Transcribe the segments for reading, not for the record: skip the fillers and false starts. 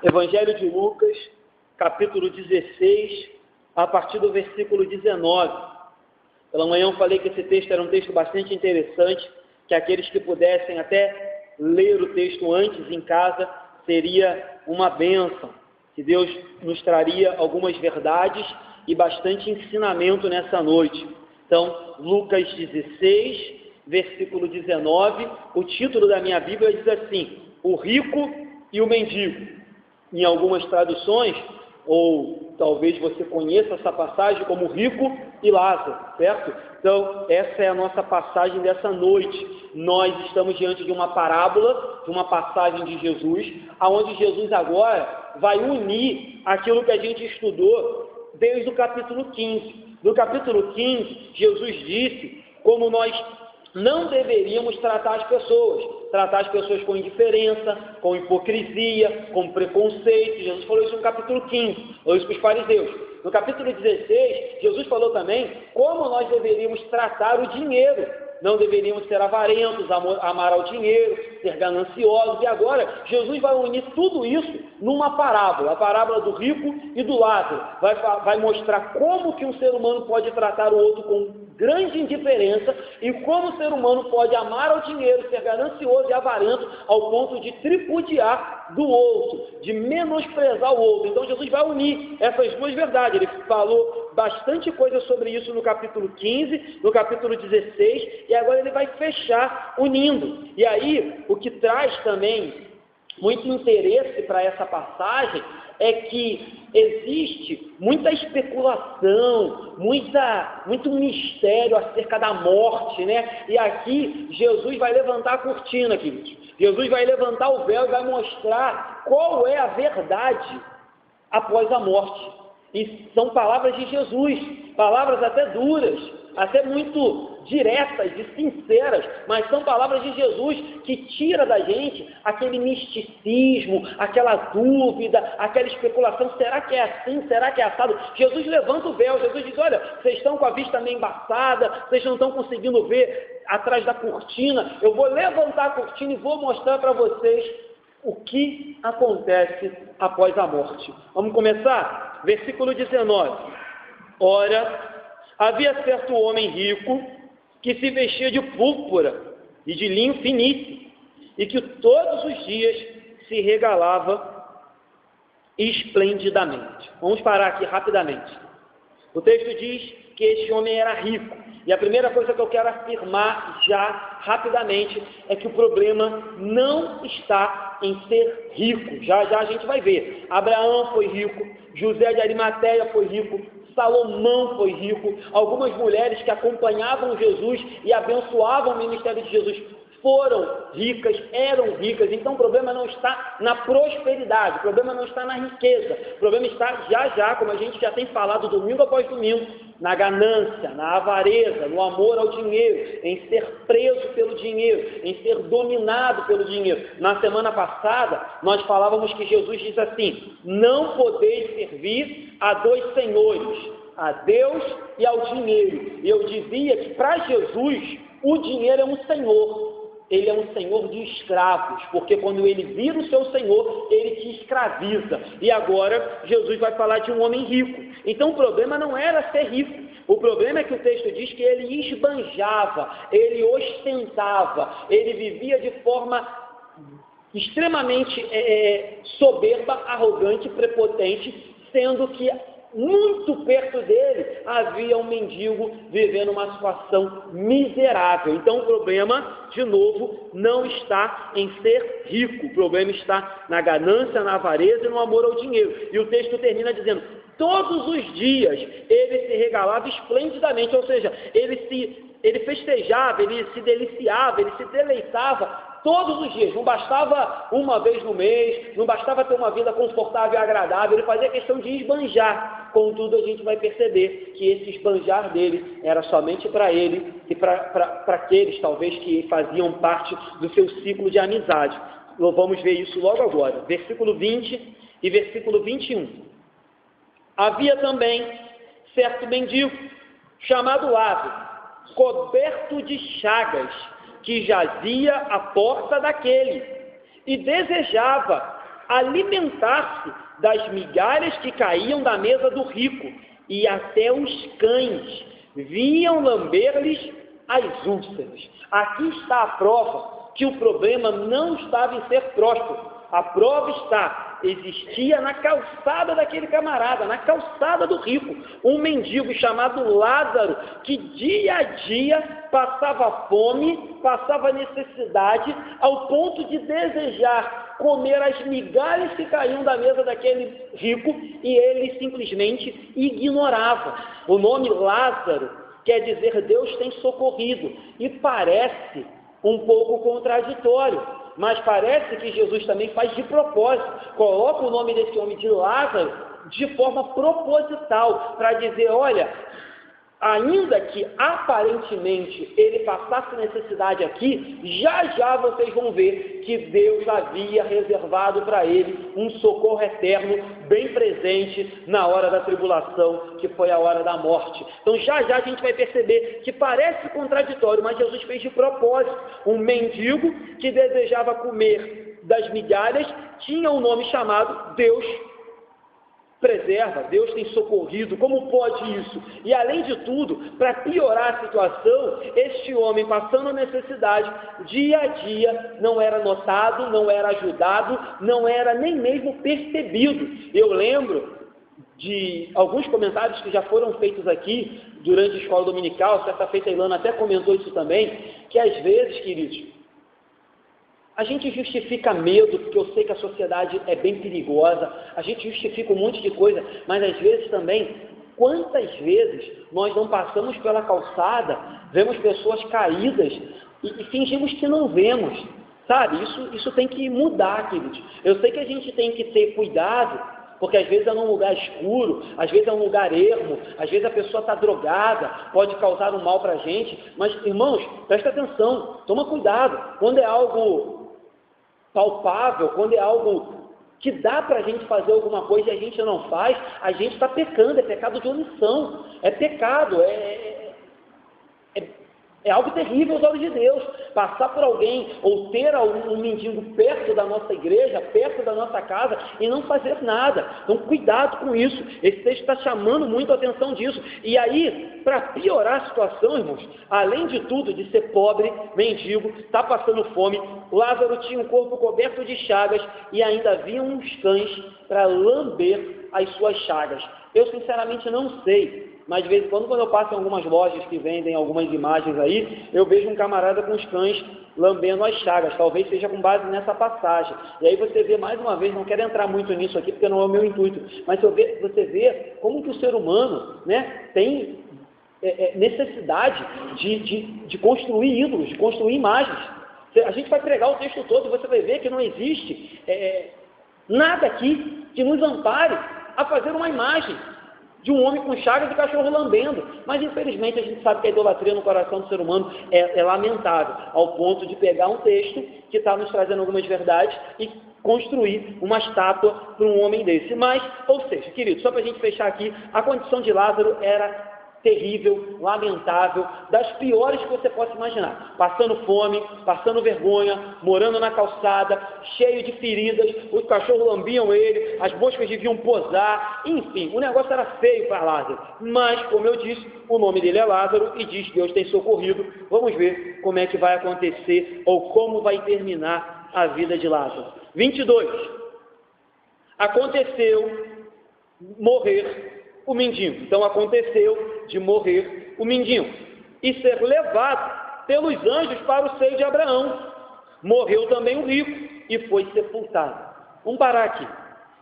Evangelho de Lucas, capítulo 16, a partir do versículo 19. Pela manhã eu falei que esse texto era um texto bastante interessante, que aqueles que pudessem até ler o texto antes em casa, seria uma bênção, que Deus nos traria algumas verdades e bastante ensinamento nessa noite. Então, Lucas 16, versículo 19, o título da minha Bíblia diz assim: o rico e o mendigo. Em algumas traduções, ou talvez você conheça essa passagem como rico e Lázaro, certo? Então, essa é a nossa passagem dessa noite. Nós estamos diante de uma parábola, de uma passagem de Jesus, aonde Jesus agora vai unir aquilo que a gente estudou desde o capítulo 15. No capítulo 15, Jesus disse como nós não deveríamos tratar as pessoas com indiferença, com hipocrisia, com preconceito. Jesus falou isso no capítulo 15, falou isso para os fariseus. No capítulo 16, Jesus falou também como nós deveríamos tratar o dinheiro. Não deveríamos ser avarentos, amar ao dinheiro, ser gananciosos. E agora, Jesus vai unir tudo isso numa parábola, a parábola do rico e do Lázaro. Vai mostrar como que um ser humano pode tratar o outro com grande indiferença e como o ser humano pode amar ao dinheiro, ser ganancioso e avarento ao ponto de tripudiar do outro, de menosprezar o outro. Então Jesus vai unir essas duas verdades. Ele falou bastante coisa sobre isso no capítulo 15, no capítulo 16, e agora ele vai fechar unindo. E aí, o que traz também muito interesse para essa passagem é que existe muita especulação, muito mistério acerca da morte, né? E aqui Jesus vai levantar a cortina, queridos. Jesus vai levantar o véu e vai mostrar qual é a verdade após a morte. E são palavras de Jesus, palavras até duras, até muito diretas e sinceras, mas são palavras de Jesus que tira da gente aquele misticismo, aquela dúvida, aquela especulação, será que é assim, será que é assado? Jesus levanta o véu, Jesus diz: olha, vocês estão com a vista meio embaçada, vocês não estão conseguindo ver atrás da cortina, eu vou levantar a cortina e vou mostrar para vocês o que acontece após a morte. Vamos começar? Versículo 19. Ora, havia certo homem rico que se vestia de púrpura e de linho finíssimo e que todos os dias se regalava esplendidamente. Vamos parar aqui rapidamente. O texto diz que este homem era rico. E a primeira coisa que eu quero afirmar já rapidamente é que o problema não está em ser rico. Já já a gente vai ver. Abraão foi rico, José de Arimateia foi rico, Salomão foi rico, algumas mulheres que acompanhavam Jesus e abençoavam o ministério de Jesus foram ricas, eram ricas. Então o problema não está na prosperidade, o problema não está na riqueza, o problema está já, como a gente já tem falado domingo após domingo, na ganância, na avareza, no amor ao dinheiro, em ser preso pelo dinheiro, em ser dominado pelo dinheiro. Na semana passada, nós falávamos que Jesus diz assim: não podeis servir a dois senhores, a Deus e ao dinheiro. E eu dizia que para Jesus, o dinheiro é um senhor. Ele é um senhor de escravos, porque quando ele vira o seu senhor, ele te escraviza. E agora, Jesus vai falar de um homem rico. Então o problema não era ser rico. O problema é que o texto diz que ele esbanjava, ele ostentava, ele vivia de forma extremamente soberba, arrogante, prepotente, sendo que muito perto dele havia um mendigo vivendo uma situação miserável. Então o problema, de novo, não está em ser rico, o problema está na ganância, na avareza e no amor ao dinheiro. E o texto termina dizendo: todos os dias ele se regalava esplendidamente, ou seja, ele festejava, ele se deliciava, ele se deleitava todos os dias. Não bastava uma vez no mês, não bastava ter uma vida confortável e agradável, ele fazia questão de esbanjar. Contudo, a gente vai perceber que esse esbanjar dele era somente para ele e para aqueles, talvez, que faziam parte do seu ciclo de amizade. Vamos ver isso logo agora. Versículo 20 e versículo 21. Havia também certo mendigo, chamado Lázaro, coberto de chagas, que jazia à porta daquele, e desejava alimentar-se das migalhas que caíam da mesa do rico, e até os cães vinham lamber-lhes as úlceras. Aqui está a prova que o problema não estava em ser próspero. A prova existia na calçada daquele camarada, na calçada do rico, um mendigo chamado Lázaro, que dia a dia passava fome, passava necessidade, ao ponto de desejar comer as migalhas que caíam da mesa daquele rico, e ele simplesmente ignorava. O nome Lázaro quer dizer Deus tem socorrido, e parece um pouco contraditório, mas parece que Jesus também faz de propósito, coloca o nome desse homem de Lázaro de forma proposital, para dizer, olha, ainda que aparentemente ele passasse necessidade aqui, já já vocês vão ver que Deus havia reservado para ele um socorro eterno, bem presente na hora da tribulação, que foi a hora da morte. Então já já a gente vai perceber que parece contraditório, mas Jesus fez de propósito. Um mendigo que desejava comer das migalhas tinha um nome chamado Deus preserva, Deus tem socorrido. Como pode isso? E além de tudo, para piorar a situação, este homem passando necessidade, dia a dia, não era notado, não era ajudado, não era nem mesmo percebido. Eu lembro de alguns comentários que já foram feitos aqui durante a escola dominical, certa feita a Ilana até comentou isso também, que às vezes, queridos, a gente justifica medo, porque eu sei que a sociedade é bem perigosa, a gente justifica um monte de coisa, mas às vezes também, quantas vezes nós não passamos pela calçada, vemos pessoas caídas e fingimos que não vemos, sabe? Isso tem que mudar, queridos. Eu sei que a gente tem que ter cuidado, porque às vezes é num lugar escuro, às vezes é um lugar ermo, às vezes a pessoa está drogada, pode causar um mal para a gente, mas irmãos, presta atenção, toma cuidado, quando é algo palpável, quando é algo que dá para a gente fazer alguma coisa e a gente não faz, a gente está pecando, é pecado de omissão, é pecado, é algo terrível aos olhos de Deus. Passar por alguém ou ter um mendigo perto da nossa igreja, perto da nossa casa e não fazer nada. Então cuidado com isso. Esse texto está chamando muito a atenção disso. E aí, para piorar a situação, irmãos, além de tudo, de ser pobre, mendigo, está passando fome, Lázaro tinha um corpo coberto de chagas e ainda havia uns cães para lamber as suas chagas. Eu sinceramente não sei, mas de vez em quando eu passo em algumas lojas que vendem algumas imagens aí, eu vejo um camarada com os cães lambendo as chagas, talvez seja com base nessa passagem. E aí você vê mais uma vez, não quero entrar muito nisso aqui porque não é o meu intuito, mas você vê como que o ser humano, né, tem necessidade de construir ídolos, de construir imagens. A gente vai pregar o texto todo e você vai ver que não existe nada aqui que nos ampare a fazer uma imagem de um homem com chagas e cachorro lambendo. Mas infelizmente a gente sabe que a idolatria no coração do ser humano é lamentável, ao ponto de pegar um texto que está nos trazendo algumas verdades e construir uma estátua para um homem desse. Mas, ou seja, querido, só para a gente fechar aqui, a condição de Lázaro era terrível, lamentável, das piores que você possa imaginar, passando fome, passando vergonha, morando na calçada, cheio de feridas, os cachorros lambiam ele, as moscas deviam posar, enfim, o negócio era feio para Lázaro, mas, como eu disse, o nome dele é Lázaro e diz que Deus tem socorrido. Vamos ver como é que vai acontecer ou como vai terminar a vida de Lázaro. 22. Aconteceu morrer o mendigo. Então aconteceu de morrer o mendigo e ser levado pelos anjos para o seio de Abraão. Morreu também o rico e foi sepultado. Vamos parar aqui.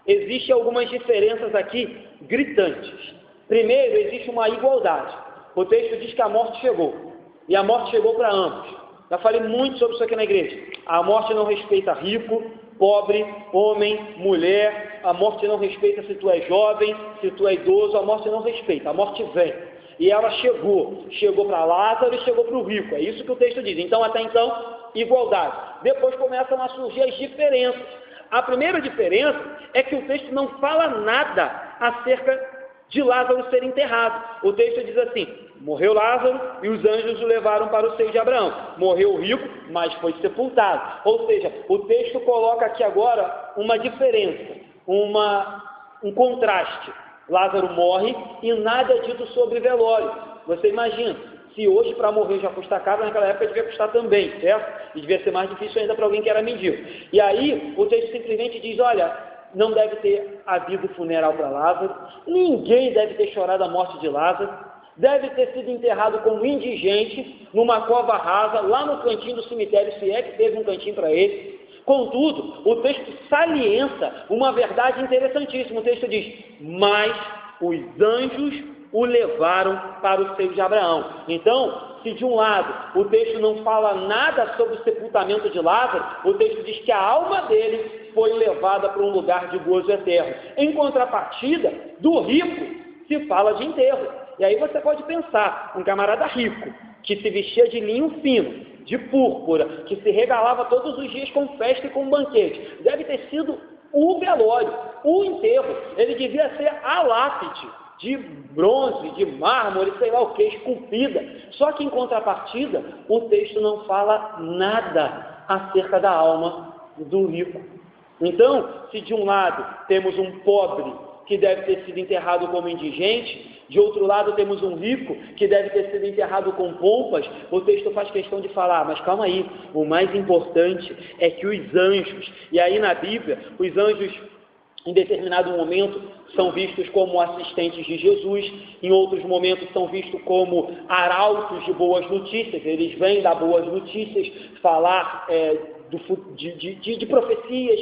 Existem algumas diferenças aqui gritantes. Primeiro, existe uma igualdade. O texto diz que a morte chegou, e a morte chegou para ambos. Já falei muito sobre isso aqui na igreja. A morte não respeita rico, pobre, homem, mulher. A morte não respeita se tu é jovem, se tu é idoso. A morte não respeita, a morte vem. E ela chegou para Lázaro e chegou para o rico. É isso que o texto diz. Então, até então, igualdade. Depois começam a surgir as diferenças. A primeira diferença é que o texto não fala nada acerca de Lázaro ser enterrado. O texto diz assim: morreu Lázaro e os anjos o levaram para o seio de Abraão. Morreu o rico, mas foi sepultado. Ou seja, o texto coloca aqui agora uma diferença, um contraste. Lázaro morre e nada é dito sobre velório. Você imagina, se hoje para morrer já custa caro, naquela época devia custar também, certo? E devia ser mais difícil ainda para alguém que era mendigo. E aí o texto simplesmente diz, olha, não deve ter havido funeral para Lázaro, ninguém deve ter chorado a morte de Lázaro, deve ter sido enterrado como indigente, numa cova rasa, lá no cantinho do cemitério, se é que teve um cantinho para ele. Contudo, o texto salienta uma verdade interessantíssima. O texto diz, mas os anjos o levaram para o seio de Abraão. Então, se de um lado o texto não fala nada sobre o sepultamento de Lázaro, o texto diz que a alma dele foi levada para um lugar de gozo eterno. Em contrapartida, do rico se fala de enterro. E aí você pode pensar, um camarada rico, que se vestia de linho fino, de púrpura, que se regalava todos os dias com festa e com banquete, deve ter sido o velório, o enterro. Ele devia ser a lápide, de bronze, de mármore, sei lá o que, esculpida. Só que em contrapartida, o texto não fala nada acerca da alma do rico. Então, se de um lado temos um pobre que deve ter sido enterrado como indigente, de outro lado temos um rico que deve ter sido enterrado com pompas, o texto faz questão de falar, mas calma aí, o mais importante é que os anjos, e aí na Bíblia, os anjos em determinado momento são vistos como assistentes de Jesus, em outros momentos são vistos como arautos de boas notícias, eles vêm dar boas notícias, falar de profecias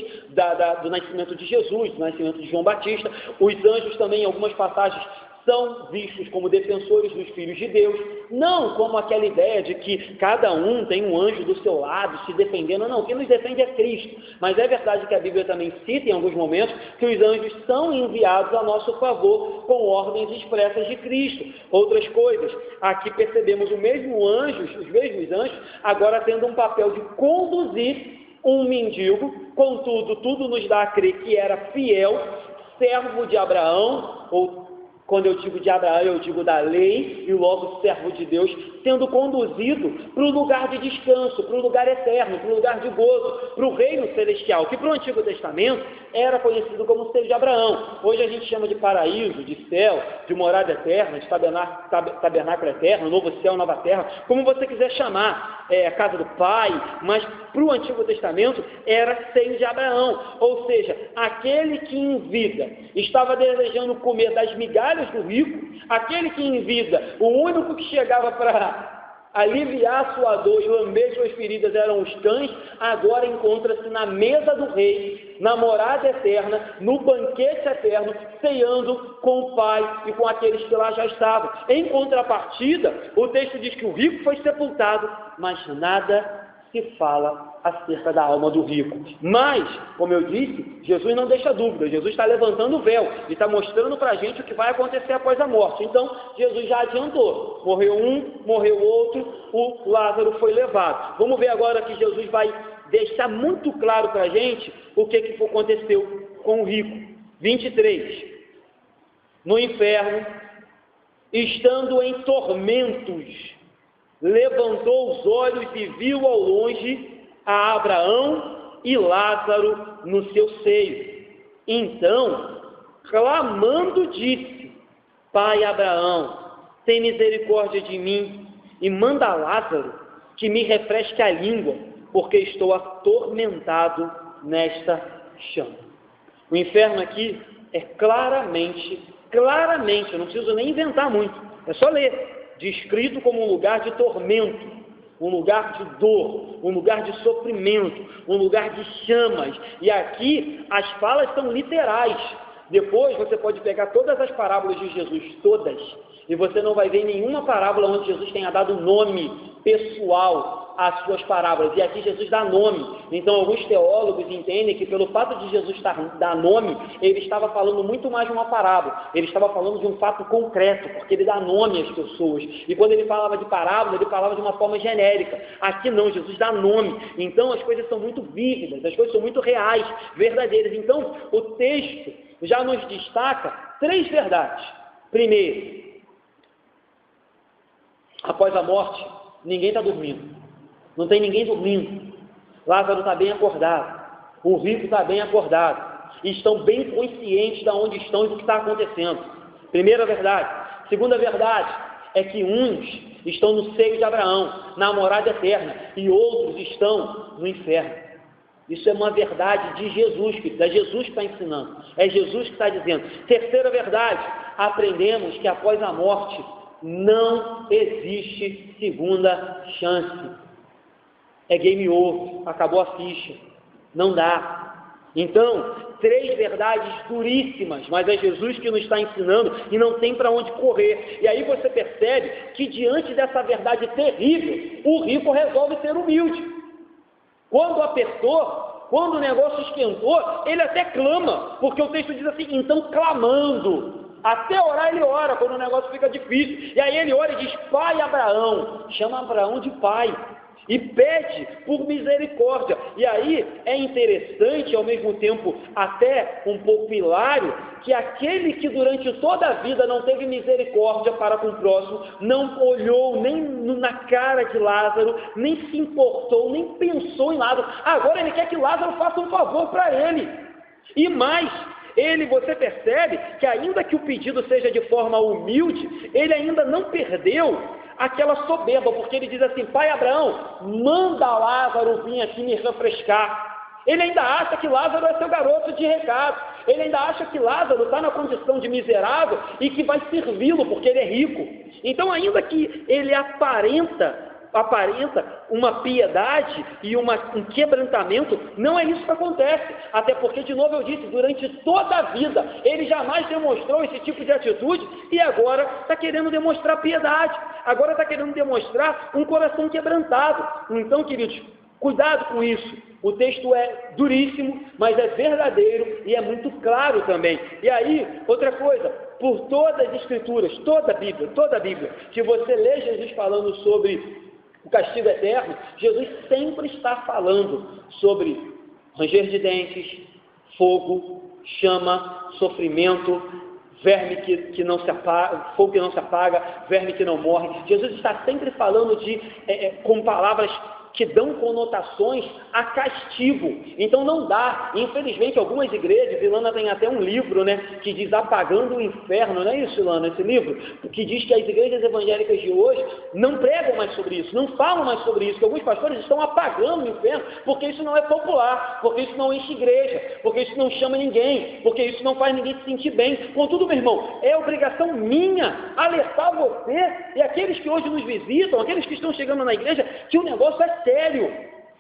do nascimento de Jesus, do nascimento de João Batista. Os anjos também, em algumas passagens, são vistos como defensores dos filhos de Deus, não como aquela ideia de que cada um tem um anjo do seu lado se defendendo, não, quem nos defende é Cristo, mas é verdade que a Bíblia também cita em alguns momentos que os anjos são enviados a nosso favor com ordens expressas de Cristo. Outras coisas, aqui percebemos os mesmos anjos, agora tendo um papel de conduzir um mendigo, contudo, tudo nos dá a crer que era fiel, servo de Abraão, ou quando eu digo de Abraão, eu digo da lei, e logo servo de Deus, sendo conduzido para o lugar de descanso, para o lugar eterno, para o lugar de gozo, para o reino celestial, que para o Antigo Testamento era conhecido como o seio de Abraão. Hoje a gente chama de paraíso, de céu, de morada eterna, de tabernáculo eterno, novo céu, nova terra, como você quiser chamar, casa do Pai, mas para o Antigo Testamento era seio de Abraão, ou seja, aquele que em vida estava desejando comer das migalhas do rico, aquele que em vida, o único que chegava para aliviar sua dor e lamber suas feridas eram os cães, agora encontra-se na mesa do rei, na morada eterna, no banquete eterno, ceando com o Pai e com aqueles que lá já estavam. Em contrapartida, o texto diz que o rico foi sepultado, mas nada se fala acerca da alma do rico. Mas, como eu disse, Jesus não deixa dúvida, Jesus está levantando o véu e está mostrando para a gente o que vai acontecer após a morte. Então, Jesus já adiantou, morreu um, morreu outro, o Lázaro foi levado. Vamos ver agora que Jesus vai deixar muito claro para a gente o que aconteceu com o rico. 23. No inferno, estando em tormentos, levantou os olhos e viu ao longe a Abraão e Lázaro no seu seio. Então, clamando, disse: Pai Abraão, tem misericórdia de mim e manda Lázaro que me refresque a língua, porque estou atormentado nesta chama. O inferno aqui é claramente, eu não preciso nem inventar muito, é só ler, descrito como um lugar de tormento, um lugar de dor, um lugar de sofrimento, um lugar de chamas. E aqui as falas são literais. Depois você pode pegar todas as parábolas de Jesus, todas, e você não vai ver nenhuma parábola onde Jesus tenha dado nome pessoal às suas parábolas. E aqui Jesus dá nome. Então alguns teólogos entendem que pelo fato de Jesus dar nome, ele estava falando muito mais de uma parábola. Ele estava falando de um fato concreto, porque ele dá nome às pessoas. E quando ele falava de parábola, ele falava de uma forma genérica. Aqui não, Jesus dá nome. Então as coisas são muito vívidas, as coisas são muito reais, verdadeiras. Então o texto já nos destaca 3 verdades. Primeiro, após a morte, ninguém está dormindo. Não tem ninguém dormindo. Lázaro está bem acordado. O rico está bem acordado. E estão bem conscientes de onde estão e do que está acontecendo. Primeira verdade. Segunda verdade é que uns estão no seio de Abraão, na morada eterna, e outros estão no inferno. Isso é uma verdade de Jesus, querido. É Jesus que está ensinando. É Jesus que está dizendo. Terceira verdade, aprendemos que após a morte não existe segunda chance. É game over, acabou a ficha. Não dá. Então, três verdades duríssimas, mas é Jesus que nos está ensinando e não tem para onde correr. E aí você percebe que diante dessa verdade terrível, o rico resolve ser humilde. Quando apertou, quando o negócio esquentou, ele até clama, porque o texto diz assim, então clamando, até orar ele ora, quando o negócio fica difícil, e aí ele ora e diz, pai Abraão, chama Abraão de pai, e pede por misericórdia. E aí é interessante, ao mesmo tempo até um pouco hilário, que aquele que durante toda a vida não teve misericórdia para com o próximo, não olhou nem na cara de Lázaro, nem se importou, nem pensou em Lázaro, agora ele quer que Lázaro faça um favor para ele. E mais, você percebe que ainda que o pedido seja de forma humilde, ele ainda não perdeu aquela soberba, porque ele diz assim, pai Abraão, manda Lázaro vir aqui me refrescar. Ele ainda acha que Lázaro é seu garoto de recado, ele ainda acha que Lázaro está na condição de miserável e que vai servi-lo, porque ele é rico. Então, ainda que ele aparenta uma piedade e um quebrantamento, não é isso que acontece, até porque, de novo eu disse, durante toda a vida, ele jamais demonstrou esse tipo de atitude, e agora está querendo demonstrar piedade, agora está querendo demonstrar um coração quebrantado. Então, queridos, cuidado com isso, o texto é duríssimo, mas é verdadeiro e é muito claro também. E aí, outra coisa, por todas as escrituras, toda a Bíblia, que você lê Jesus falando sobre o castigo eterno, Jesus sempre está falando sobre ranger de dentes, fogo, chama, sofrimento, verme que não se apaga, fogo que não se apaga, verme que não morre. Jesus está sempre falando com palavras que dão conotações a castigo. Então não dá. Infelizmente, algumas igrejas, Ilana tem até um livro, que diz Apagando o Inferno, não é isso, Ilana, esse livro? Que diz que as igrejas evangélicas de hoje não pregam mais sobre isso, não falam mais sobre isso, que alguns pastores estão apagando o inferno, porque isso não é popular, porque isso não enche igreja, porque isso não chama ninguém, porque isso não faz ninguém se sentir bem. Contudo, meu irmão, é obrigação minha alertar você e aqueles que hoje nos visitam, aqueles que estão chegando na igreja, que o negócio é sério,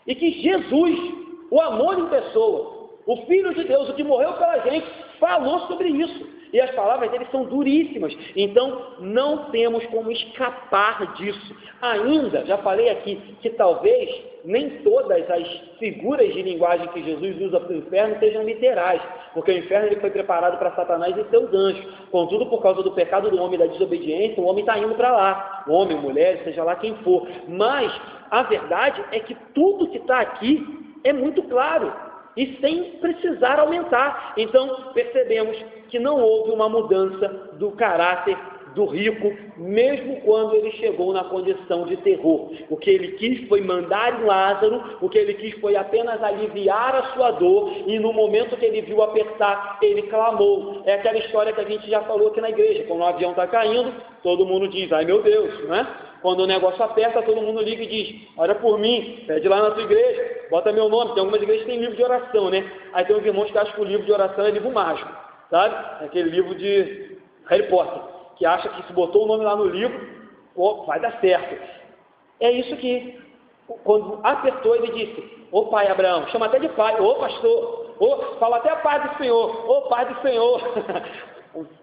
e que Jesus, o amor em pessoa, o Filho de Deus, o que morreu pela gente, falou sobre isso, e as palavras dele são duríssimas. Então não temos como escapar disso. Ainda, já falei aqui, que talvez nem todas as figuras de linguagem que Jesus usa para o inferno sejam literais, porque o inferno ele foi preparado para Satanás e seus anjos. Contudo, por causa do pecado do homem e da desobediência, o homem está indo para lá, homem, mulher, seja lá quem for. Mas a verdade é que tudo que está aqui é muito claro, e sem precisar aumentar. Então, percebemos que não houve uma mudança do caráter do rico, mesmo quando ele chegou na condição de terror. O que ele quis foi mandar em Lázaro, o que ele quis foi apenas aliviar a sua dor, e no momento que ele viu apertar, ele clamou. É aquela história que a gente já falou aqui na igreja, quando o avião está caindo, todo mundo diz, ai meu Deus, não é? Quando o negócio aperta, todo mundo liga e diz, ora por mim, pede lá na tua igreja, bota meu nome. Tem algumas igrejas que tem livro de oração, Aí tem uns irmãos que acham que o livro de oração é livro mágico, sabe? É aquele livro de Harry Potter, que acha que se botou o nome lá no livro, vai dar certo. É isso que, quando apertou, ele disse, ô pai Abraão, chama até de pai, ô pastor, fala até a paz do Senhor, ô pai do Senhor.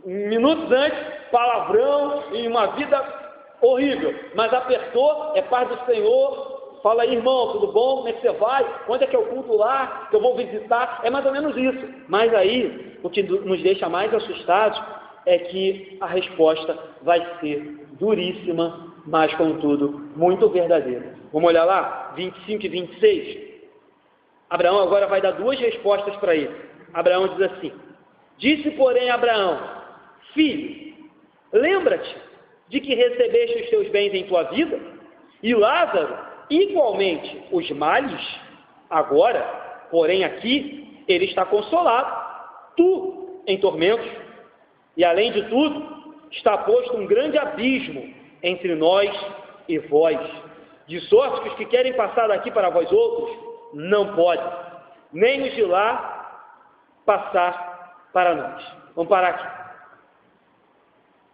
Minutos antes, palavrão e uma vida horrível, mas apertou, é paz do Senhor, fala aí, irmão, tudo bom? Como é que você vai? Quando é que é o culto lá? Que eu vou visitar? É mais ou menos isso. Mas aí, o que nos deixa mais assustados é que a resposta vai ser duríssima, mas, contudo, muito verdadeira. Vamos olhar lá, 25 e 26. Abraão agora vai dar duas respostas para ele. Abraão diz assim, disse, porém, Abraão, filho, lembra-te de que recebeste os teus bens em tua vida, e Lázaro, igualmente, os males, agora, porém aqui, ele está consolado, tu em tormentos, e além de tudo, está posto um grande abismo entre nós e vós, de sorte que os que querem passar daqui para vós outros, não podem, nem os de lá passar para nós. Vamos parar aqui.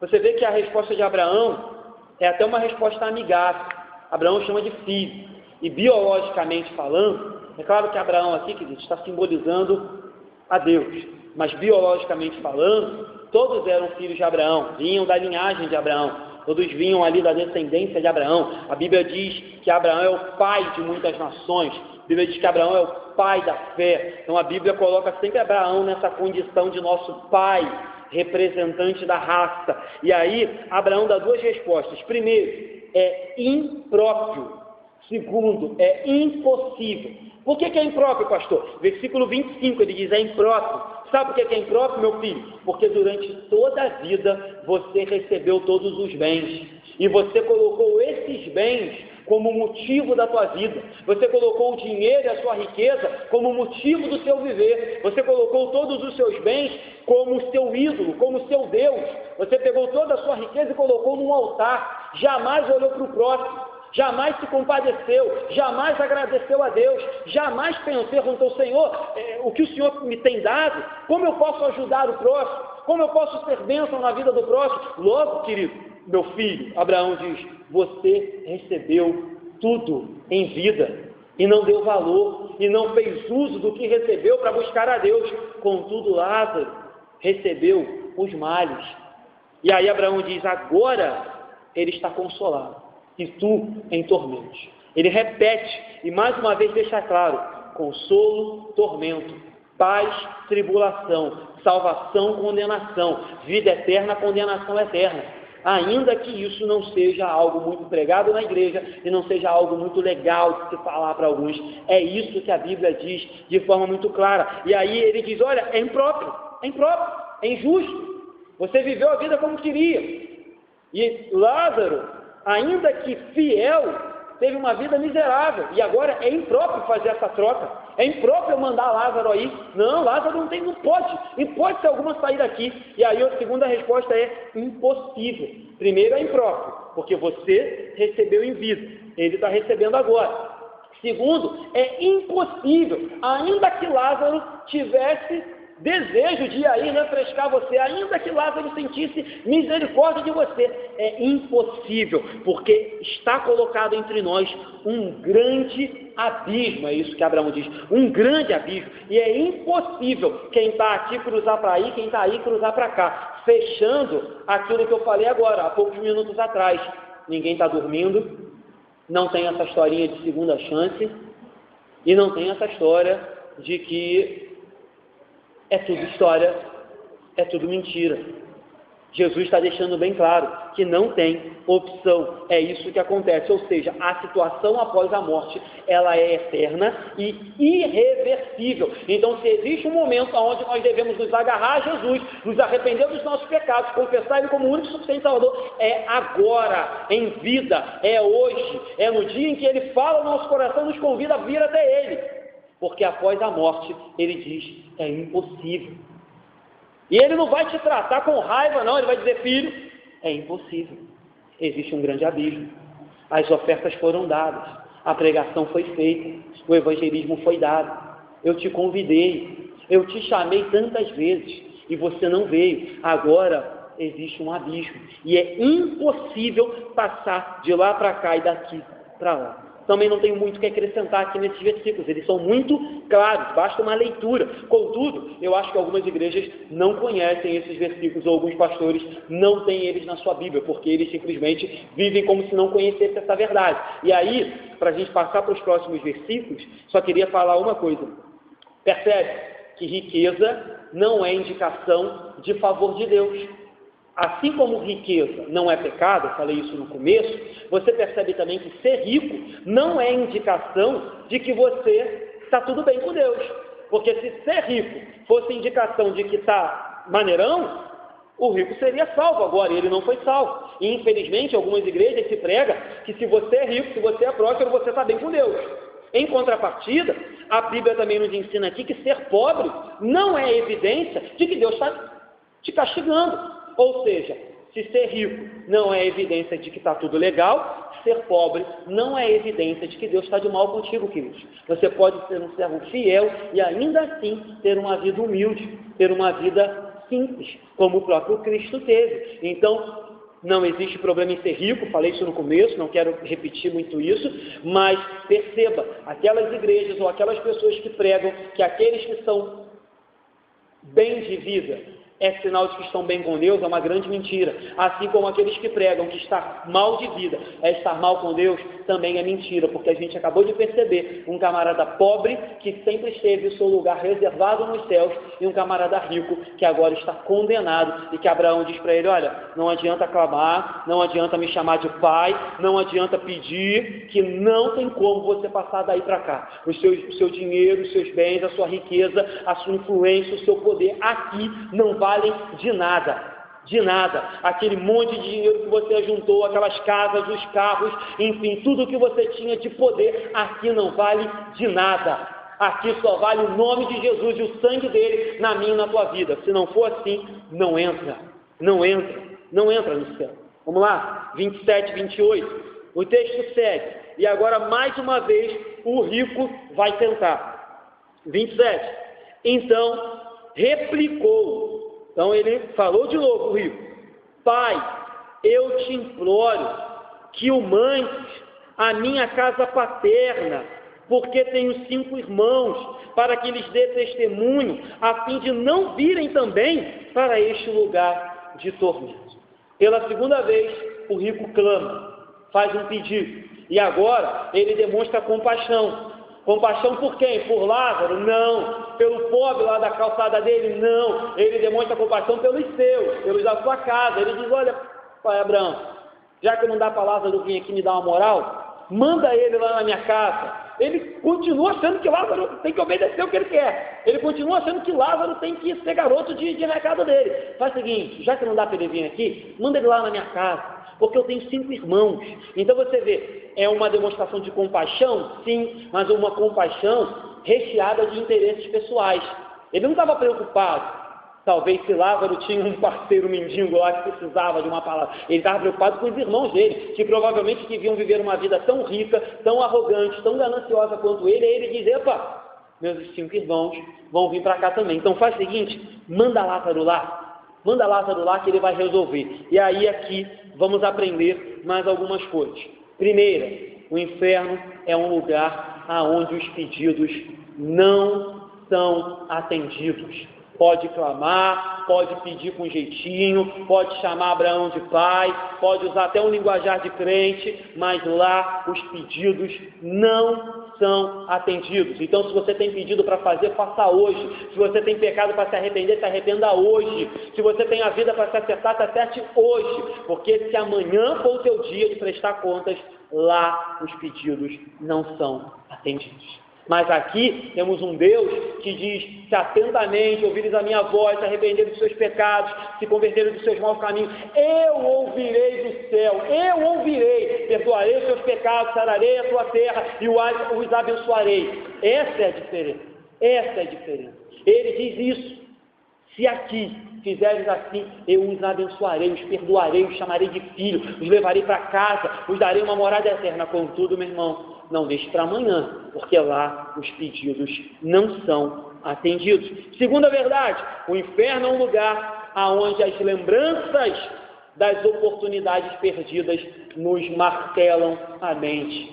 Você vê que a resposta de Abraão é até uma resposta amigável. Abraão chama de filho. E biologicamente falando, é claro que Abraão aqui, querido, está simbolizando a Deus. Mas biologicamente falando, todos eram filhos de Abraão, vinham da linhagem de Abraão. Todos vinham ali da descendência de Abraão. A Bíblia diz que Abraão é o pai de muitas nações. A Bíblia diz que Abraão é o pai da fé. Então a Bíblia coloca sempre Abraão nessa condição de nosso pai, representante da raça. E aí, Abraão dá duas respostas. Primeiro, é impróprio. Segundo, é impossível. Por que é impróprio, pastor? Versículo 25, ele diz, é impróprio. Sabe por que é impróprio, meu filho? Porque durante toda a vida você recebeu todos os bens. E você colocou esses bens como motivo da tua vida. Você colocou o dinheiro e a sua riqueza como motivo do seu viver. Você colocou todos os seus bens como seu ídolo, como seu Deus. Você pegou toda a sua riqueza e colocou num altar. Jamais olhou para o próximo. Jamais se compadeceu, jamais agradeceu a Deus, jamais perguntou, Senhor, o que o Senhor me tem dado, como eu posso ajudar o próximo, como eu posso ser bênção na vida do próximo. Logo, querido, meu filho, Abraão diz, você recebeu tudo em vida, e não deu valor, e não fez uso do que recebeu para buscar a Deus. Contudo, Lázaro recebeu os males. E aí Abraão diz, agora ele está consolado, e tu em tormentos. Ele repete, e mais uma vez deixa claro, consolo, tormento, paz, tribulação, salvação, condenação, vida eterna, condenação eterna. Ainda que isso não seja algo muito pregado na igreja, e não seja algo muito legal de se falar para alguns, é isso que a Bíblia diz de forma muito clara. E aí ele diz, olha, é impróprio, é injusto, você viveu a vida como queria. E Lázaro, ainda que fiel, teve uma vida miserável, e agora é impróprio fazer essa troca, é impróprio mandar Lázaro aí. Não, Lázaro não pode, em hipótese alguma sair daqui. E aí a segunda resposta é impossível. Primeiro é impróprio, porque você recebeu em vida, ele está recebendo agora. Segundo, é impossível, ainda que Lázaro tivesse desejo de ir aí refrescar você, ainda que Lázaro sentisse misericórdia de você, é impossível, porque está colocado entre nós um grande abismo, é isso que Abraão diz, um grande abismo, e é impossível quem está aqui cruzar para aí, quem está aí cruzar para cá, fechando aquilo que eu falei agora, há poucos minutos atrás. Ninguém está dormindo, não tem essa historinha de segunda chance, e não tem essa história de que é tudo história, é tudo mentira. Jesus está deixando bem claro que não tem opção, é isso que acontece, ou seja, a situação após a morte, ela é eterna e irreversível. Então, se existe um momento onde nós devemos nos agarrar a Jesus, nos arrepender dos nossos pecados, confessar Ele como o único e suficiente Salvador, é agora, em vida, é hoje, é no dia em que Ele fala no nosso coração, nos convida a vir até Ele. Porque após a morte, ele diz, é impossível. E ele não vai te tratar com raiva, não, ele vai dizer, filho, é impossível. Existe um grande abismo. As ofertas foram dadas, a pregação foi feita, o evangelismo foi dado. Eu te convidei, eu te chamei tantas vezes, e você não veio. Agora existe um abismo, e é impossível passar de lá para cá e daqui para lá. Também não tenho muito o que acrescentar aqui nesses versículos, eles são muito claros, basta uma leitura. Contudo, eu acho que algumas igrejas não conhecem esses versículos, ou alguns pastores não têm eles na sua Bíblia, porque eles simplesmente vivem como se não conhecessem essa verdade. E aí, para a gente passar para os próximos versículos, só queria falar uma coisa. Percebe que riqueza não é indicação de favor de Deus. Assim como riqueza não é pecado, eu falei isso no começo, você percebe também que ser rico não é indicação de que você está tudo bem com Deus. Porque se ser rico fosse indicação de que está maneirão, o rico seria salvo agora, e ele não foi salvo. E infelizmente, algumas igrejas se prega que se você é rico, se você é próspero, você está bem com Deus. Em contrapartida, a Bíblia também nos ensina aqui que ser pobre não é evidência de que Deus está te castigando. Ou seja, se ser rico não é evidência de que está tudo legal, ser pobre não é evidência de que Deus está de mal contigo, queridos. Você pode ser um servo fiel e ainda assim ter uma vida humilde, ter uma vida simples, como o próprio Cristo teve. Então, não existe problema em ser rico, falei isso no começo, não quero repetir muito isso, mas perceba, aquelas igrejas ou aquelas pessoas que pregam que aqueles que são bem de vida é sinal de que estão bem com Deus, é uma grande mentira. Assim como aqueles que pregam que estar mal de vida é estar mal com Deus, também é mentira, porque a gente acabou de perceber um camarada pobre que sempre esteve o seu lugar reservado nos céus e um camarada rico que agora está condenado e que Abraão diz para ele, olha, não adianta clamar, não adianta me chamar de pai, não adianta pedir, que não tem como você passar daí para cá. O seu dinheiro, os seus bens, a sua riqueza, a sua influência, o seu poder aqui não valem de nada. De nada, aquele monte de dinheiro que você juntou, aquelas casas, os carros, enfim, tudo que você tinha de poder, aqui não vale de nada. Aqui só vale o nome de Jesus e o sangue dele na minha e na tua vida. Se não for assim, não entra no céu. Vamos lá, 27, 28, o texto segue, e agora mais uma vez o rico vai tentar. 27, então replicou. Então ele falou de novo, o rico, pai, eu te imploro que o mandes à minha casa paterna, porque tenho 5 irmãos, para que lhes dê testemunho, a fim de não virem também para este lugar de tormento. Pela segunda vez, o rico clama, faz um pedido, e agora ele demonstra compaixão. Compaixão por quem? Por Lázaro? Não. Pelo pobre lá da calçada dele? Não. Ele demonstra compaixão pelos seus, pelos da sua casa. Ele diz, olha, pai Abraão, já que não dá para Lázaro vir aqui me dar uma moral, manda ele lá na minha casa. Ele continua achando que Lázaro tem que obedecer o que ele quer. Ele continua achando que Lázaro tem que ser garoto de recado dele. Faz o seguinte, já que não dá para ele vir aqui, manda ele lá na minha casa, porque eu tenho 5 irmãos. Então você vê, é uma demonstração de compaixão? Sim, mas uma compaixão recheada de interesses pessoais. Ele não estava preocupado, talvez se Lázaro tinha um parceiro mendigo lá que precisava de uma palavra. Ele estava preocupado com os irmãos dele, que provavelmente deviam viver uma vida tão rica, tão arrogante, tão gananciosa quanto ele. Aí ele diz, epa, meus 5 irmãos vão vir para cá também. Então faz o seguinte, manda Lázaro lá que ele vai resolver. E aí aqui vamos aprender mais algumas coisas. Primeira, o inferno é um lugar onde os pedidos não são atendidos. Pode clamar, pode pedir com jeitinho, pode chamar Abraão de pai, pode usar até um linguajar de crente, mas lá os pedidos não são atendidos. Então, se você tem pedido para fazer, faça hoje. Se você tem pecado para se arrepender, se arrependa hoje. Se você tem a vida para se acertar, se acerte hoje. Porque se amanhã for o teu dia de prestar contas, lá os pedidos não são atendidos. Mas aqui temos um Deus que diz, se atentamente ouvires a minha voz, se arrependerem dos seus pecados, se converterem dos seus maus caminhos, eu ouvirei do céu, eu ouvirei, perdoarei os seus pecados, sararei a tua terra e os abençoarei. Essa é a diferença, Ele diz isso, se aqui fizeres assim, eu os abençoarei, os perdoarei, os chamarei de filho, os levarei para casa, os darei uma morada eterna. Contudo, meu irmão, não deixe para amanhã, porque lá os pedidos não são atendidos. Segunda verdade, o inferno é um lugar onde as lembranças das oportunidades perdidas nos martelam a mente.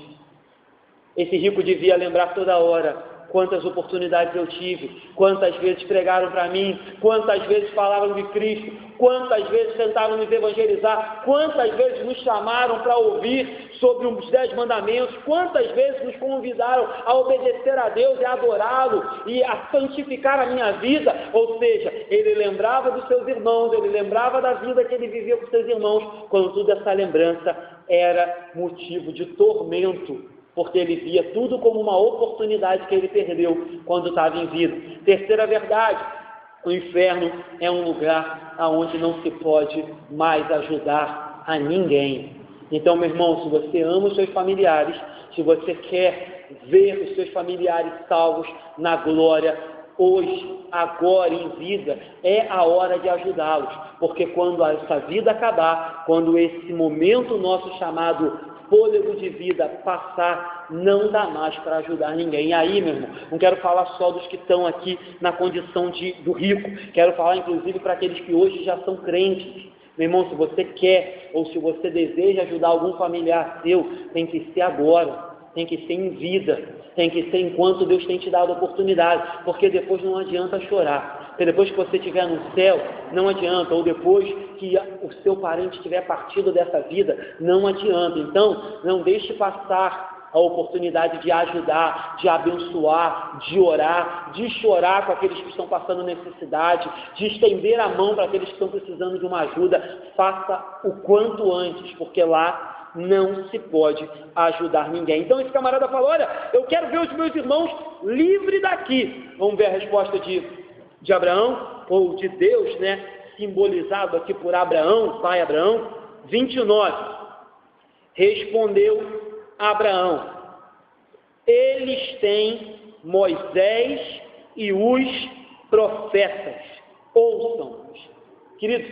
Esse rico devia lembrar toda hora quantas oportunidades eu tive, quantas vezes pregaram para mim, quantas vezes falaram de Cristo, quantas vezes tentaram nos evangelizar, quantas vezes nos chamaram para ouvir sobre os 10 mandamentos, quantas vezes nos convidaram a obedecer a Deus e a adorá-lo e a santificar a minha vida. Ou seja, ele lembrava dos seus irmãos, ele lembrava da vida que ele vivia com seus irmãos, contudo essa lembrança era motivo de tormento, porque ele via tudo como uma oportunidade que ele perdeu quando estava em vida. Terceira verdade, o inferno é um lugar onde não se pode mais ajudar a ninguém. Então, meu irmão, se você ama os seus familiares, se você quer ver os seus familiares salvos na glória, hoje, agora, em vida, é a hora de ajudá-los, porque quando essa vida acabar, quando esse momento nosso chamado fôlego de vida passar, não dá mais para ajudar ninguém. E aí, meu irmão, não quero falar só dos que estão aqui na condição do rico, quero falar inclusive para aqueles que hoje já são crentes. Meu irmão, se você quer ou se você deseja ajudar algum familiar seu, tem que ser agora, tem que ser em vida, tem que ser enquanto Deus tem te dado a oportunidade, porque depois não adianta chorar, porque depois que você estiver no céu, não adianta, ou depois que o seu parente tiver partido dessa vida, não adianta. Então, não deixe passar a oportunidade de ajudar, de abençoar, de orar, de chorar com aqueles que estão passando necessidade, de estender a mão para aqueles que estão precisando de uma ajuda. Faça o quanto antes, porque lá não se pode ajudar ninguém. Então esse camarada falou: olha, eu quero ver os meus irmãos livres daqui. Vamos ver a resposta de Abraão, ou de Deus, né, simbolizado aqui por Abraão, pai Abraão. 29, respondeu Abraão: eles têm Moisés e os profetas, ouçam-nos. Queridos,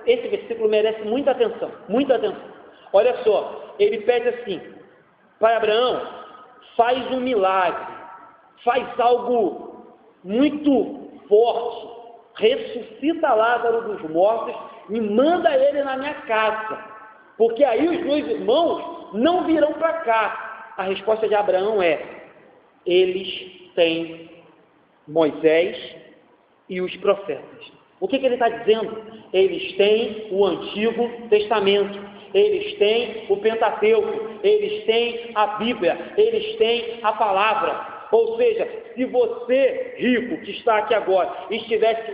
esse versículo merece muita atenção, muita atenção. Olha só, ele pede assim: pai Abraão, faz um milagre, faz algo muito forte, ressuscita Lázaro dos mortos e manda ele na minha casa, porque aí os meus irmãos não virão para cá. A resposta de Abraão é: eles têm Moisés e os profetas. O que ele está dizendo? Eles têm o Antigo Testamento, eles têm o Pentateuco, eles têm a Bíblia, eles têm a palavra. Ou seja, se você, rico, que está aqui agora, tivesse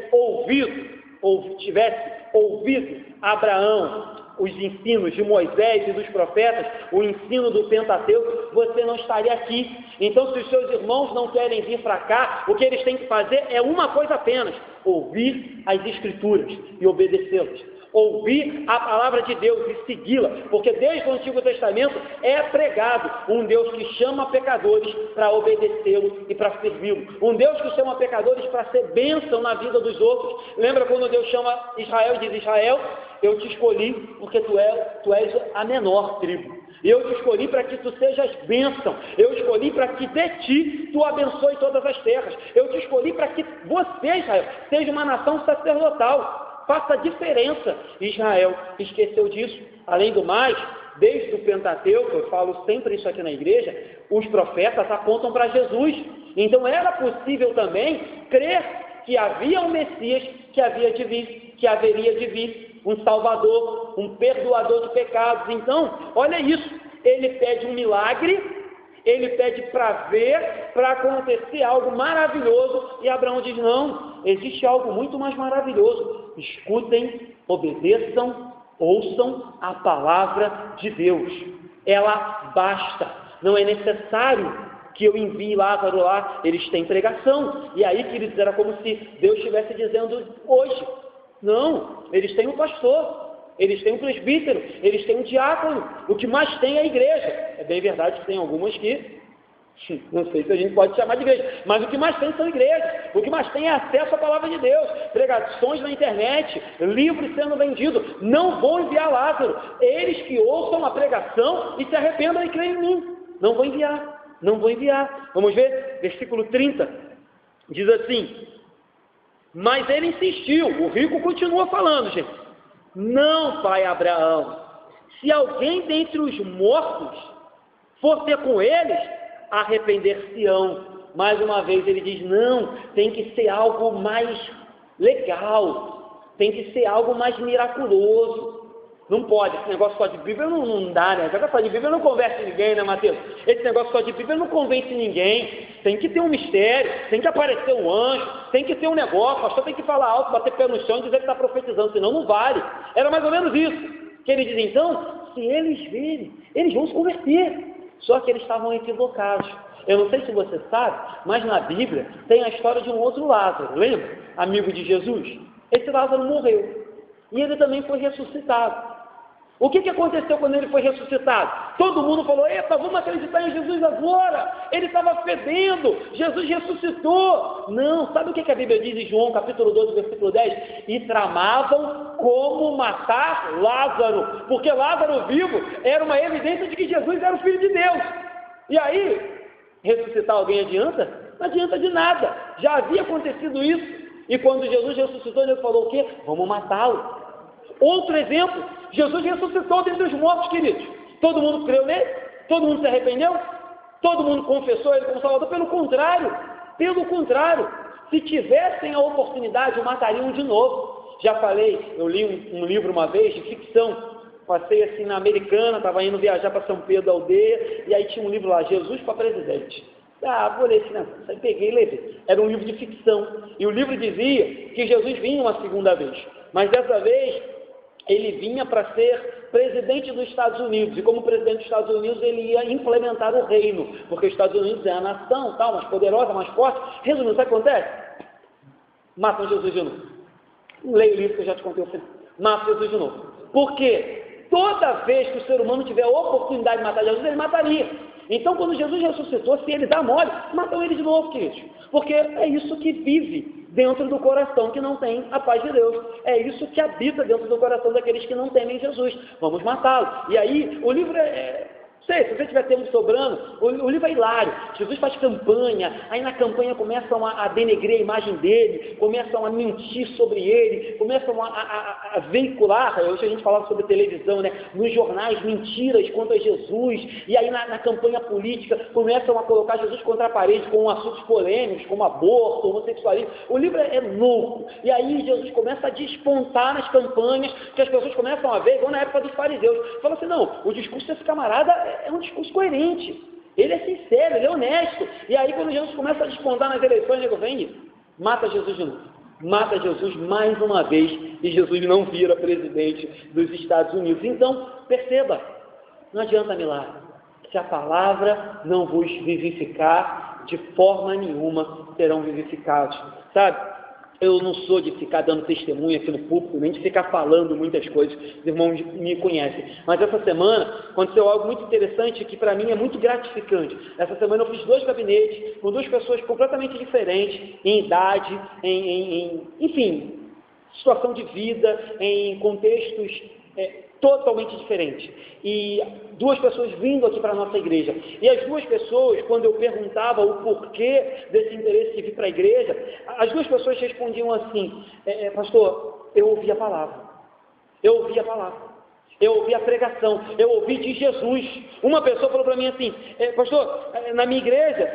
ouvido Abraão, os ensinos de Moisés e dos profetas, o ensino do Pentateuco, você não estaria aqui. Então, se os seus irmãos não querem vir para cá, o que eles têm que fazer é uma coisa apenas: ouvir as Escrituras e obedecê-las. Ouvir a palavra de Deus e segui-la, porque desde o Antigo Testamento é pregado um Deus que chama pecadores para obedecê-lo e para servi-lo, um Deus que chama pecadores para ser bênção na vida dos outros. Lembra quando Deus chama Israel e diz: Israel, eu te escolhi porque tu és a menor tribo, eu te escolhi para que tu sejas bênção, eu escolhi para que de ti tu abençoe todas as terras, eu te escolhi para que você, Israel, seja uma nação sacerdotal, faça diferença. Israel esqueceu disso. Além do mais, desde o Pentateuco, eu falo sempre isso aqui na igreja, os profetas apontam para Jesus. Então era possível também crer que havia um Messias que haveria de vir, um Salvador, um perdoador de pecados. Então, olha isso, ele pede um milagre, ele pede para ver, para acontecer algo maravilhoso, e Abraão diz: não, existe algo muito mais maravilhoso. Escutem, obedeçam, ouçam a palavra de Deus. Ela basta, não é necessário que eu envie Lázaro lá, eles têm pregação. E aí, queridos, era como se Deus estivesse dizendo hoje: não, eles têm um pastor, eles têm um presbítero, eles têm um diácono, o que mais tem é a igreja. É bem verdade que tem algumas que, não sei se a gente pode chamar de igreja, mas o que mais tem são igrejas, o que mais tem é acesso à palavra de Deus, pregações na internet, livros sendo vendidos. Não vou enviar Lázaro, eles que ouçam a pregação e se arrependam e creem em mim. Não vou enviar. Vamos ver, versículo 30, diz assim: mas ele insistiu, o rico continua falando, gente: não, pai Abraão, se alguém dentre os mortos for ter com eles, arrepender-se-ão. Mais uma vez ele diz: não, tem que ser algo mais legal, tem que ser algo mais miraculoso. Não pode, esse negócio só de Bíblia não dá, né? Esse negócio só de Bíblia não convence ninguém, né, Mateus? Esse negócio só de Bíblia não convence ninguém. Tem que ter um mistério, tem que aparecer um anjo, tem que ter um negócio, o pastor tem que falar alto, bater pé no chão e dizer que está profetizando, senão não vale. Era mais ou menos isso que ele diz. Então, se eles verem, eles vão se converter. Só que eles estavam equivocados. Eu não sei se você sabe, mas na Bíblia tem a história de um outro Lázaro, lembra? Amigo de Jesus. Esse Lázaro morreu e ele também foi ressuscitado. O que aconteceu quando ele foi ressuscitado? Todo mundo falou, epa, vamos acreditar em Jesus agora, ele estava fedendo, Jesus ressuscitou. Não, sabe o que a Bíblia diz em João, capítulo 12, versículo 10? E tramavam como matar Lázaro, porque Lázaro vivo era uma evidência de que Jesus era o Filho de Deus. E aí, ressuscitar alguém adianta? Não adianta de nada, já havia acontecido isso. E quando Jesus ressuscitou, ele falou o quê? Vamos matá-lo. Outro exemplo, Jesus ressuscitou dentre os mortos, queridos. Todo mundo creu nele? Todo mundo se arrependeu? Todo mundo confessou ele como Salvador? Pelo contrário, se tivessem a oportunidade, o matariam de novo. Já falei, eu li um livro uma vez de ficção, passei assim na Americana, estava indo viajar para São Pedro da Aldeia, e aí tinha um livro lá, Jesus para Presidente. Vou ler esse negócio. Aí peguei e levei. Era um livro de ficção, e o livro dizia que Jesus vinha uma segunda vez, mas dessa vez ele vinha para ser presidente dos Estados Unidos, e como presidente dos Estados Unidos ele ia implementar o reino, porque os Estados Unidos é a nação, tal, mais poderosa, mais forte. Resumindo, sabe o que acontece? Matam Jesus de novo. Leia o livro que eu já te contei o final. Matam Jesus de novo. Por quê? Toda vez que o ser humano tiver a oportunidade de matar Jesus, ele mataria. Então, quando Jesus ressuscitou, se ele dá mole, matam ele de novo, queridos. Porque é isso que vive dentro do coração que não tem a paz de Deus. É isso que habita dentro do coração daqueles que não temem Jesus. Vamos matá-lo. E aí, o livro se você tiver tempo sobrando, o livro é hilário. Jesus faz campanha, aí na campanha começam a denegrir a imagem dele, começam a mentir sobre ele, começam a veicular, hoje a gente falava sobre televisão, né? Nos jornais, mentiras contra Jesus, e aí na campanha política começam a colocar Jesus contra a parede com assuntos polêmicos, como aborto, homossexualismo. O livro é louco, e aí Jesus começa a despontar nas campanhas, que as pessoas começam a ver, igual na época dos fariseus. Fala assim, não, o discurso desse camarada é um discurso coerente, ele é sincero, ele é honesto. E aí quando Jesus começa a despontar nas eleições, ele vem, mata Jesus de novo, mata Jesus mais uma vez, e Jesus não vira presidente dos Estados Unidos. Então, perceba, não adianta milagre, se a palavra não vos vivificar, de forma nenhuma serão vivificados, sabe? Eu não sou de ficar dando testemunho aqui no púlpito, nem de ficar falando muitas coisas, os irmãos me conhecem. Mas essa semana aconteceu algo muito interessante que para mim é muito gratificante. Essa semana eu fiz 2 gabinetes com 2 pessoas completamente diferentes, em idade, enfim, situação de vida, em contextos totalmente diferentes. E 2 pessoas vindo aqui para a nossa igreja. E as 2 pessoas, quando eu perguntava o porquê desse interesse de vir para a igreja, as 2 pessoas respondiam assim, pastor, eu ouvi a palavra. Eu ouvi a palavra. Eu ouvi a pregação. Eu ouvi de Jesus. Uma pessoa falou para mim assim, pastor, na minha igreja,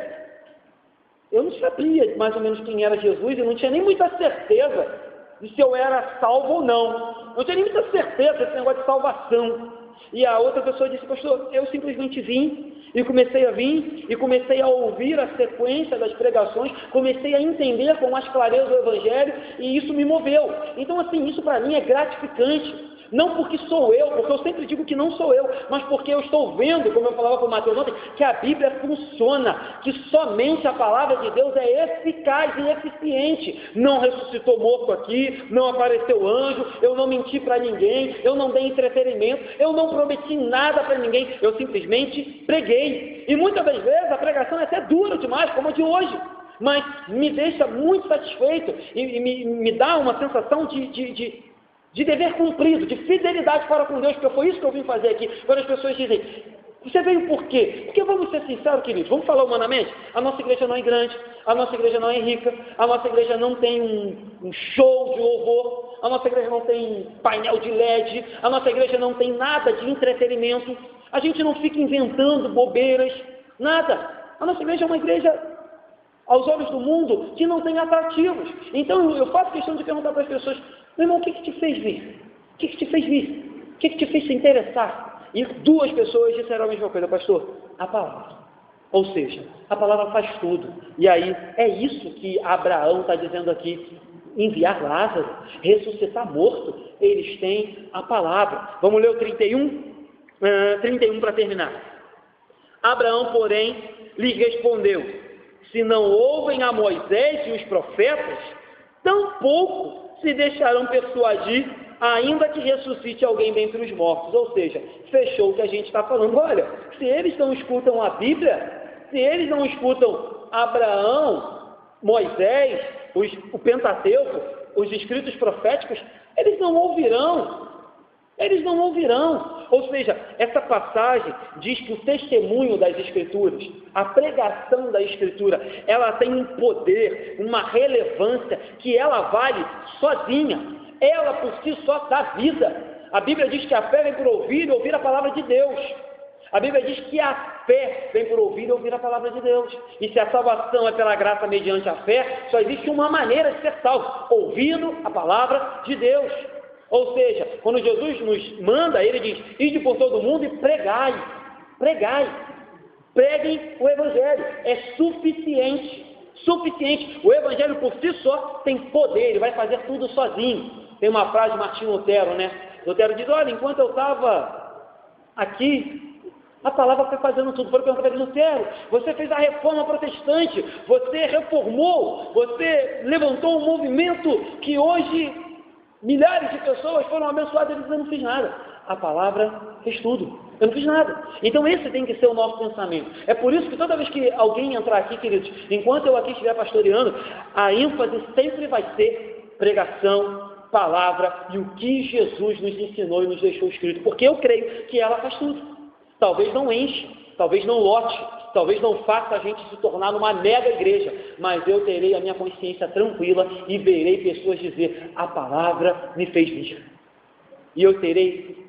eu não sabia mais ou menos quem era Jesus e não tinha nem muita certeza de se eu era salvo ou não. Não tinha nem muita certeza desse negócio de salvação. E a outra pessoa disse, pastor, eu simplesmente vim, e comecei a vir, e comecei a ouvir a sequência das pregações, comecei a entender com mais clareza o Evangelho, e isso me moveu. Então, assim, isso para mim é gratificante. Não porque sou eu, porque eu sempre digo que não sou eu, mas porque eu estou vendo, como eu falava com o Mateus ontem, que a Bíblia funciona, que somente a palavra de Deus é eficaz e eficiente. Não ressuscitou morto aqui, não apareceu anjo, eu não menti para ninguém, eu não dei entretenimento, eu não prometi nada para ninguém, eu simplesmente preguei. E muitas das vezes a pregação é até dura demais, como a de hoje, mas me deixa muito satisfeito e me dá uma sensação de dever cumprido, de fidelidade para com Deus, porque foi isso que eu vim fazer aqui. Quando as pessoas dizem, você veio por quê? Porque vamos ser sinceros, queridos, vamos falar humanamente, a nossa igreja não é grande, a nossa igreja não é rica, a nossa igreja não tem um show de louvor, a nossa igreja não tem painel de LED, a nossa igreja não tem nada de entretenimento, a gente não fica inventando bobeiras, nada. A nossa igreja é uma igreja, aos olhos do mundo, que não tem atrativos. Então eu faço questão de perguntar para as pessoas, meu irmão, o que te fez vir? O que te fez vir? O que te fez se interessar? E 2 pessoas disseram a mesma coisa, pastor, a palavra. Ou seja, a palavra faz tudo. E aí, é isso que Abraão está dizendo aqui, enviar Lázaro, ressuscitar morto, eles têm a palavra. Vamos ler o 31 para terminar. Abraão, porém, lhe respondeu, se não ouvem a Moisés e os profetas, tampouco se deixarão persuadir, ainda que ressuscite alguém dentre os mortos. Ou seja, fechou o que a gente está falando. Olha, se eles não escutam a Bíblia, se eles não escutam Abraão, Moisés, o Pentateuco, os escritos proféticos, eles não ouvirão. Eles não ouvirão. Ou seja, essa passagem diz que o testemunho das Escrituras, a pregação da Escritura, ela tem um poder, uma relevância, que ela vale sozinha. Ela por si só dá vida. A Bíblia diz que a fé vem por ouvir e ouvir a palavra de Deus. A Bíblia diz que a fé vem por ouvir e ouvir a palavra de Deus. E se a salvação é pela graça mediante a fé, só existe uma maneira de ser salvo: ouvindo a palavra de Deus. Ou seja, quando Jesus nos manda, ele diz: ide por todo mundo e pregai, preguem o Evangelho. É suficiente. O Evangelho por si só tem poder, ele vai fazer tudo sozinho. Tem uma frase de Martinho Lutero, né? Lutero diz: olha, enquanto eu estava aqui, a palavra foi fazendo tudo. Foi perguntar para Lutero: você fez a reforma protestante, você reformou, você levantou um movimento que hoje milhares de pessoas foram abençoadas. Ele diz: eu não fiz nada. A palavra fez tudo. Eu não fiz nada. Então esse tem que ser o nosso pensamento. É por isso que toda vez que alguém entrar aqui, queridos, enquanto eu aqui estiver pastoreando, a ênfase sempre vai ser pregação, palavra e o que Jesus nos ensinou e nos deixou escrito. Porque eu creio que ela faz tudo. Talvez não enche, talvez não lote, talvez não faça a gente se tornar uma mega igreja, mas eu terei a minha consciência tranquila e verei pessoas dizer: a palavra me fez vir. E eu terei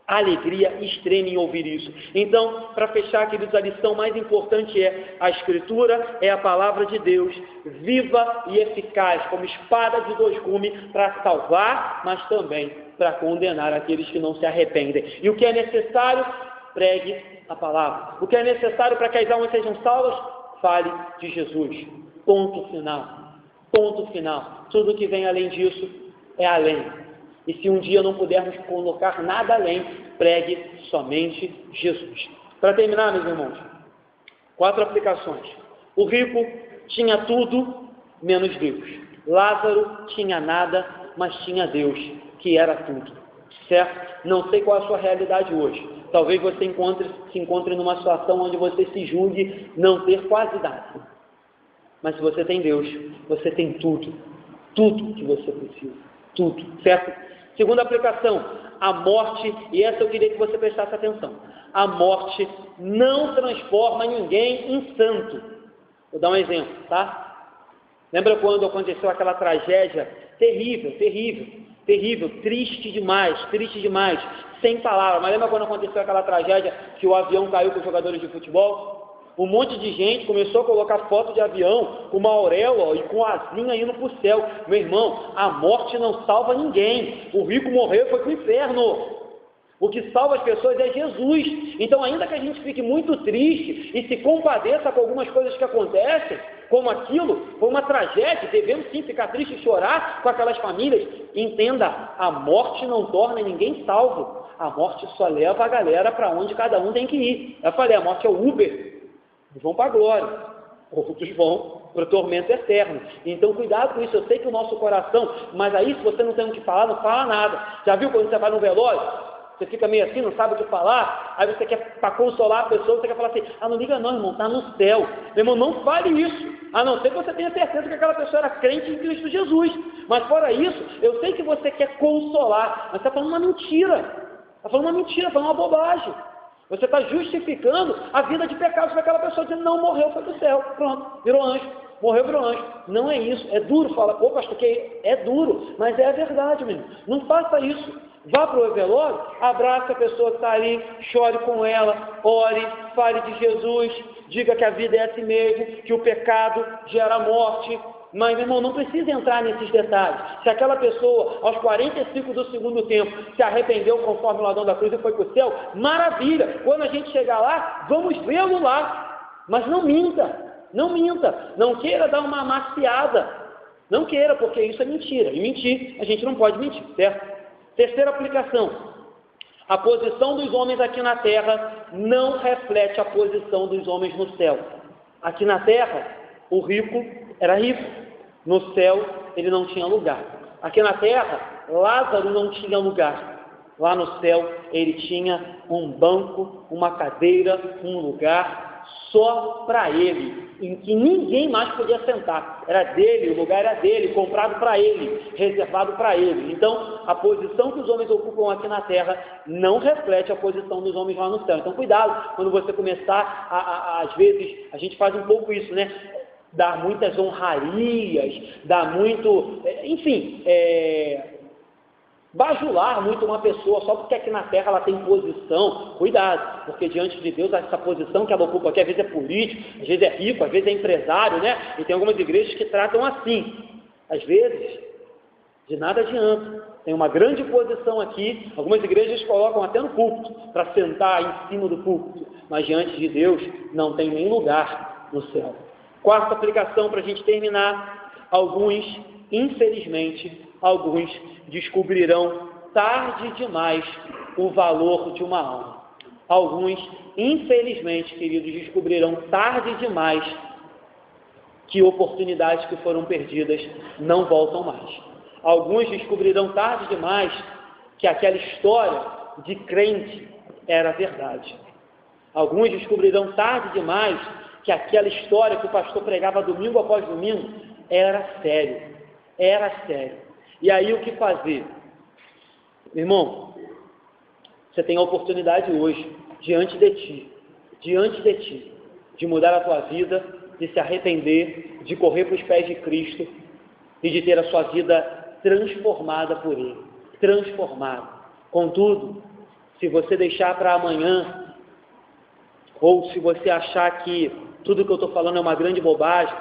alegria extrema em ouvir isso. Então, para fechar, queridos, a lição mais importante é: a Escritura é a palavra de Deus, viva e eficaz, como espada de dois gumes, para salvar, mas também para condenar aqueles que não se arrependem. E o que é necessário? Pregue a palavra. O que é necessário para que as almas sejam salvas? Fale de Jesus. Ponto final. Ponto final. Tudo que vem além disso é além. E se um dia não pudermos colocar nada além, pregue somente Jesus. Para terminar, meus irmãos, 4 aplicações. O rico tinha tudo menos Deus. Lázaro tinha nada, mas tinha Deus, que era tudo. Certo? Não sei qual é a sua realidade hoje. Talvez você se encontre numa situação onde você se julgue não ter quase nada. Mas se você tem Deus, você tem tudo. Tudo que você precisa. Tudo. Certo? Segunda aplicação, a morte, e essa eu queria que você prestasse atenção. A morte não transforma ninguém em santo. Vou dar um exemplo, tá? Lembra quando aconteceu aquela tragédia terrível, triste demais, sem palavras. Mas lembra quando aconteceu aquela tragédia que o avião caiu com os jogadores de futebol? Um monte de gente começou a colocar foto de avião com uma auréola e com asinha indo para o céu. Meu irmão, a morte não salva ninguém. O rico morreu e foi para o inferno. O que salva as pessoas é Jesus. Então, ainda que a gente fique muito triste e se compadeça com algumas coisas que acontecem, como aquilo, foi uma tragédia, devemos sim ficar triste e chorar com aquelas famílias. Entenda, a morte não torna ninguém salvo. A morte só leva a galera para onde cada um tem que ir. Eu falei, a morte é o Uber. Uns vão para a glória, outros vão para o tormento eterno. Então, cuidado com isso. Eu sei que o nosso coração, mas aí, se você não tem o que falar, não fala nada. Já viu quando você vai no velório? Você fica meio assim, não sabe o que falar, aí você quer, para consolar a pessoa, você quer falar assim: não liga não, irmão, está no céu. Meu irmão, não fale isso, a não ser que você tenha certeza que aquela pessoa era crente em Cristo Jesus. Mas fora isso, eu sei que você quer consolar, mas você está falando uma mentira, falando uma bobagem. Você está justificando a vida de pecados para aquela pessoa, dizendo: não, morreu, foi do céu, pronto, virou anjo. Morreu, virou anjo. Não é isso, é duro falar. Pô, pastor, que é duro, mas é a verdade, mesmo. Não faça isso. Vá para o velório, abrace a pessoa que está ali, chore com ela, ore, fale de Jesus, diga que a vida é assim mesmo, que o pecado gera morte. Mas, meu irmão, não precisa entrar nesses detalhes. Se aquela pessoa, aos 45 do segundo tempo, se arrependeu conforme o ladrão da cruz e foi para o céu, maravilha! Quando a gente chegar lá, vamos vê-lo lá. Mas não minta. Não queira dar uma amaciada. Não queira, porque isso é mentira. E mentir, a gente não pode mentir, certo? Terceira aplicação. A posição dos homens aqui na terra não reflete a posição dos homens no céu. Aqui na terra, o rico era rico. No céu, ele não tinha lugar. Aqui na terra, Lázaro não tinha lugar. Lá no céu, ele tinha um banco, uma cadeira, um lugar só para ele, em que ninguém mais podia sentar. Era dele, o lugar era dele, comprado para ele, reservado para ele. Então, a posição que os homens ocupam aqui na terra não reflete a posição dos homens lá no céu. Então, cuidado, quando você começar, às vezes, a gente faz um pouco isso, né? Dar muitas honrarias, dar muito, enfim, bajular muito uma pessoa só porque aqui na terra ela tem posição. Cuidado, porque diante de Deus essa posição que ela ocupa aqui às vezes é político, às vezes é rico, às vezes é empresário, né? E tem algumas igrejas que tratam assim. Às vezes, de nada adianta. Tem uma grande posição aqui, algumas igrejas colocam até no púlpito, para sentar em cima do púlpito, mas diante de Deus não tem nem lugar no céu. Quarta aplicação para a gente terminar: alguns, infelizmente, alguns descobrirão tarde demais o valor de uma alma. Alguns, infelizmente, queridos, descobrirão tarde demais que oportunidades que foram perdidas não voltam mais. Alguns descobrirão tarde demais que aquela história de crente era verdade. Alguns descobrirão tarde demais que aquela história que o pastor pregava domingo após domingo era sério. Era sério. E aí o que fazer? Irmão, você tem a oportunidade hoje, diante de ti, de mudar a tua vida, de se arrepender, de correr para os pés de Cristo e de ter a sua vida transformada por Ele. Transformada. Contudo, se você deixar para amanhã, ou se você achar que tudo que eu estou falando é uma grande bobagem,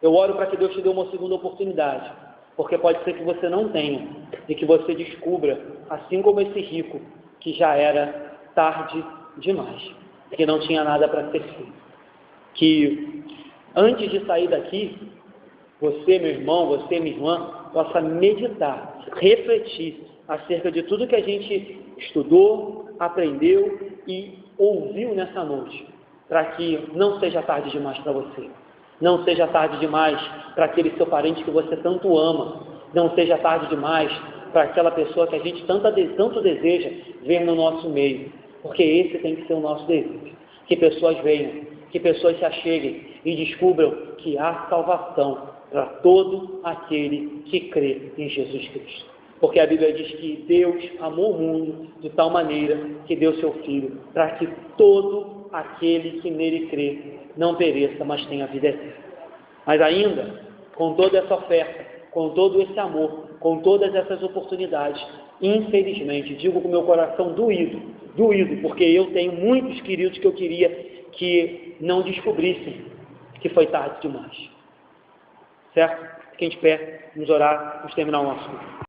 eu oro para que Deus te dê uma segunda oportunidade. Porque pode ser que você não tenha, e que você descubra, assim como esse rico, que já era tarde demais, que não tinha nada para ser feito. Que antes de sair daqui, você, meu irmão, você, minha irmã, possa meditar, refletir acerca de tudo que a gente estudou, aprendeu e ouviu nessa noite, para que não seja tarde demais para você. Não seja tarde demais para aquele seu parente que você tanto ama. Não seja tarde demais para aquela pessoa que a gente tanto deseja ver no nosso meio. Porque esse tem que ser o nosso desejo. Que pessoas venham, que pessoas se acheguem e descubram que há salvação para todo aquele que crê em Jesus Cristo. Porque a Bíblia diz que Deus amou o mundo de tal maneira que deu seu Filho, para que todo aquele que nele crê não pereça, mas tenha vida eterna. Mas ainda, com toda essa oferta, com todo esse amor, com todas essas oportunidades, infelizmente, digo com meu coração doído, porque eu tenho muitos queridos que eu queria que não descobrissem que foi tarde demais. Certo? Fiquem de pé, vamos orar, vamos terminar o nosso culto.